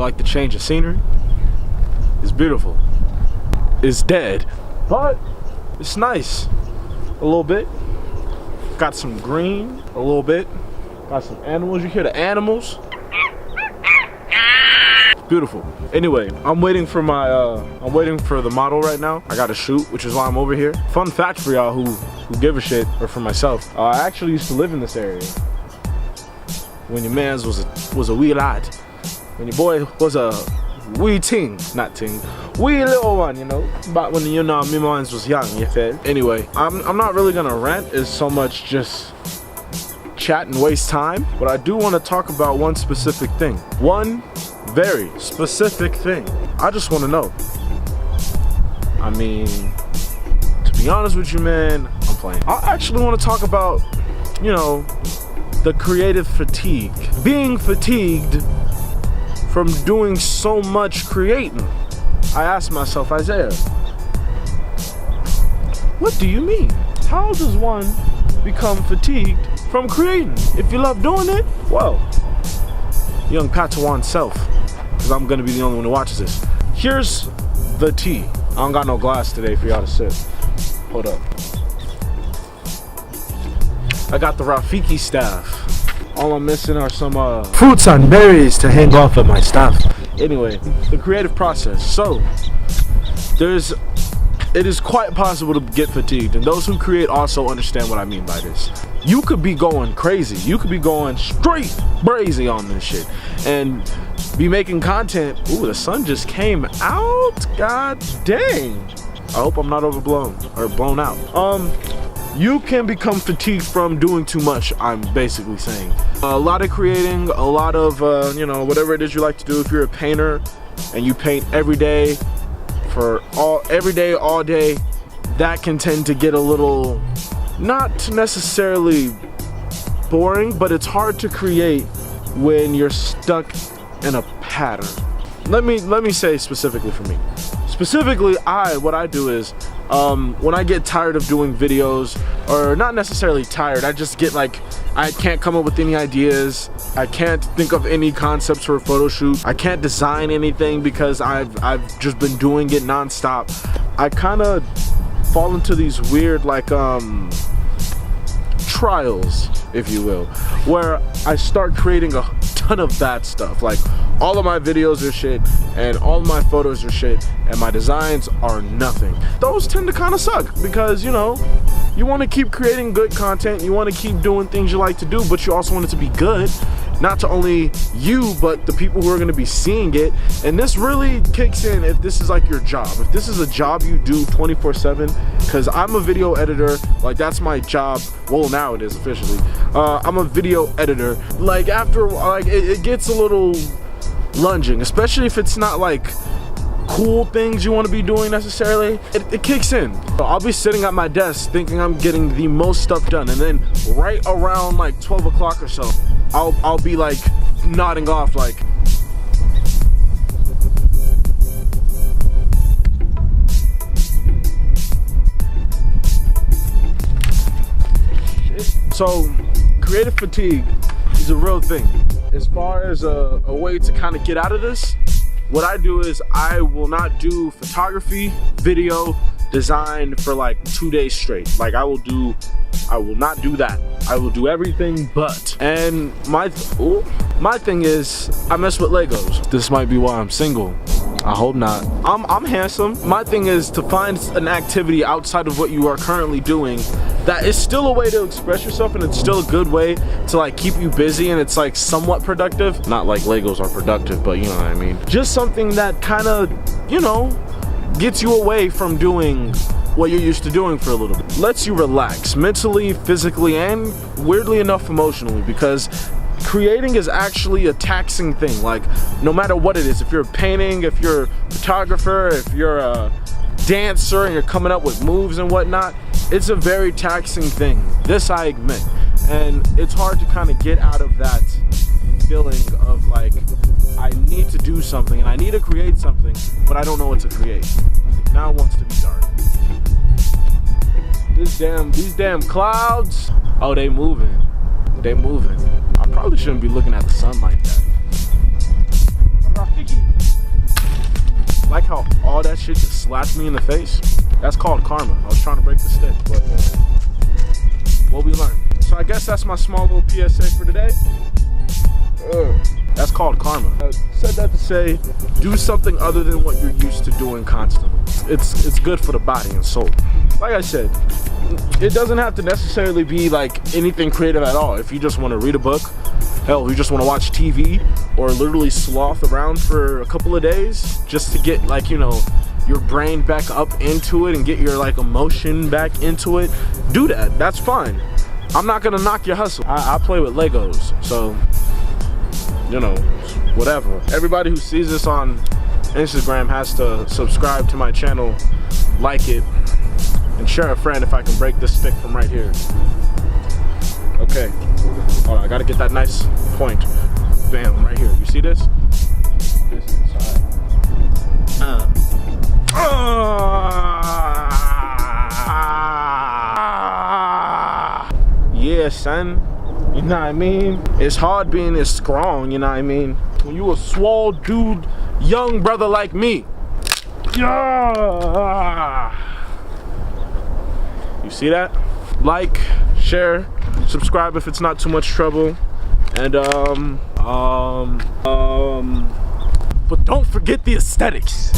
like the change of scenery. It's beautiful. It's dead, but it's nice. A little bit. Got some green, a little bit. Got some animals. You hear the animals? Beautiful. Anyway, I'm waiting for the model right now. I got to shoot, which is why I'm over here. Fun fact for y'all who give a shit, or for myself. I actually used to live in this area when your mans was a wee lad. When your boy was a wee ting, not ting, wee little one, you know. Back when me mans was young, you feel? Anyway, I'm not really gonna rant. It's so much just chat and waste time. But I do want to talk about one specific thing. One very specific thing. I just want to know. I mean, to be honest with you, man, I'm playing. I actually want to talk about, you know, the creative fatigue. Being fatigued from doing so much creating. I asked myself, Isaiah, what do you mean? How does one become fatigued from creating? If you love doing it, well, young Padawan self, because I'm gonna be the only one who watches this. Here's the tea. I don't got no glass today for y'all to sip. Hold up. I got the Rafiki staff. All I'm missing are some fruits and berries to hang off of my staff. Anyway, the creative process. So, it is quite possible to get fatigued, and those who create also understand what I mean by this. You could be going crazy. You could be going straight brazy on this shit and be making content. Ooh, the sun just came out. God dang. I hope I'm not overblown or blown out. You can become fatigued from doing too much, I'm basically saying. A lot of creating, a lot of, you know, whatever it is you like to do. If you're a painter and you paint every day, all day, that can tend to get a little, not necessarily boring, but it's hard to create when you're stuck in a pattern. Let me say specifically for me. Specifically, what I do is, when I get tired of doing videos, or not necessarily tired, I just get like, I can't come up with any ideas. I can't think of any concepts for a photo shoot. I can't design anything because I've just been doing it nonstop. I kind of fall into these weird like trials, if you will, where I start creating a ton of bad stuff. Like, all of my videos are shit, and all of my photos are shit, and my designs are nothing. Those tend to kind of suck because, you know, you want to keep creating good content, you want to keep doing things you like to do, but you also want it to be good. Not to only you, but the people who are going to be seeing it. And this really kicks in if this is like your job. If this is a job you do 24/7, because I'm a video editor, like that's my job. Well, now it is officially. I'm a video editor. Like after, like it gets a little lunging, especially if it's not like cool things you want to be doing necessarily. It kicks in. I'll be sitting at my desk thinking I'm getting the most stuff done, and then right around like 12 o'clock or so, I'll be like nodding off like, so creative fatigue is a real thing. As far as a way to kind of get out of this, what I do is I will not do photography, video, design for like 2 days straight. Like I will not do that. I will do everything but. And my thing is, I mess with Legos. This might be why I'm single. I hope not. I'm handsome. My thing is to find an activity outside of what you are currently doing that is still a way to express yourself, and it's still a good way to like keep you busy, and it's like somewhat productive. Not like Legos are productive, but you know what I mean. Just something that kind of, you know, gets you away from doing what you're used to doing for a little bit. Lets you relax mentally, physically, and weirdly enough emotionally, because creating is actually a taxing thing. Like no matter what it is, if you're painting, if you're a photographer, if you're a dancer and you're coming up with moves and whatnot, it's a very taxing thing. This I admit. And it's hard to kind of get out of that feeling of like, I need to do something and I need to create something, but I don't know what to create. Now it wants to be dark. These damn clouds, oh, they moving. They moving. I probably shouldn't be looking at the sun like that. sticky. Like how all that shit just slapped me in the face? That's called karma. I was trying to break the stick, but what we learned. So I guess that's my small little PSA for today. That's called karma. I said that to say, do something other than what you're used to doing constantly. It's good for the body and soul. Like I said, it doesn't have to necessarily be like anything creative at all. If you just want to read a book, hell, if you just want to watch TV or literally sloth around for a couple of days just to get like, you know, your brain back up into it and get your like emotion back into it, do that. That's fine. I'm not gonna knock your hustle. I play with Legos, so you know, whatever. Everybody who sees this on Instagram has to subscribe to my channel, like it, and share a friend if I can break this stick from right here. Okay, hold on, I gotta get that nice point. Bam, right here. You see this? This is yeah, son. You know what I mean? It's hard being this strong, you know what I mean? When you a swole dude, young brother like me. Yeah. You see that? Like, share, subscribe if it's not too much trouble. And but don't forget the aesthetics.